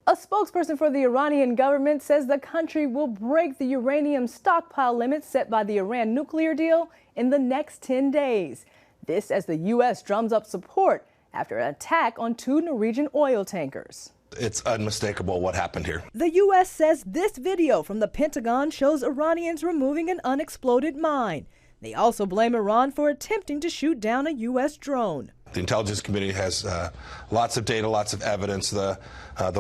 A spokesperson for the Iranian government says the country will break the uranium stockpile limits set by the Iran nuclear deal in the next 10 days. This as the U.S. drums up support after an attack on 2 Norwegian oil tankers. It's unmistakable what happened here. The U.S. says this video from the Pentagon shows Iranians removing an unexploded mine. They also blame Iran for attempting to shoot down a U.S. drone. The intelligence community has lots of data, lots of evidence. The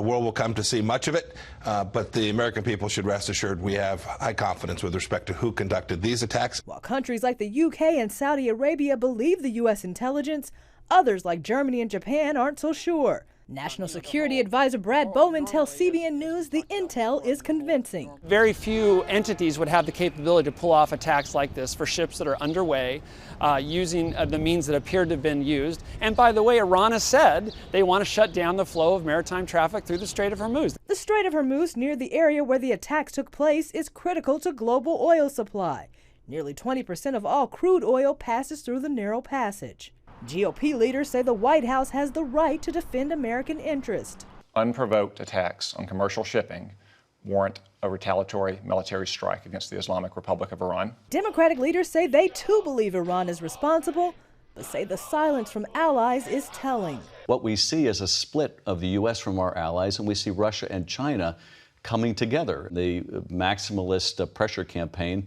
world will come to see much of it, but the American people should rest assured we have high confidence with respect to who conducted these attacks. While countries like the UK and Saudi Arabia believe the U.S. intelligence, others like Germany and Japan aren't so sure. National Security Advisor Brad Bowman tells CBN News the intel is convincing. Very few entities would have the capability to pull off attacks like this for ships that are underway, using the means that appear to have been used. And by the way, Iran has said they want to shut down the flow of maritime traffic through the Strait of Hormuz. The Strait of Hormuz, near the area where the attacks took place, is critical to global oil supply. Nearly 20% of all crude oil passes through the narrow passage. GOP leaders say the White House has the right to defend American interest. Unprovoked attacks on commercial shipping warrant a retaliatory military strike against the Islamic Republic of Iran. Democratic leaders say they too believe Iran is responsible, but say the silence from allies is telling. What we see is a split of the U.S. from our allies, and we see Russia and China coming together. The maximalist pressure campaign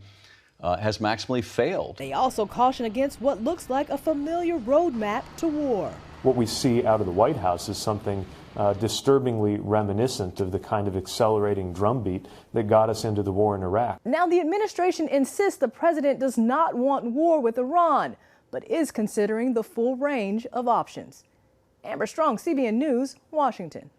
has maximally failed. They also caution against what looks like a familiar roadmap to war. What we see out of the White House is something disturbingly reminiscent of the kind of accelerating drumbeat that got us into the war in Iraq. Now, the administration insists the president does not want war with Iran, but is considering the full range of options. Amber Strong, CBN News, Washington.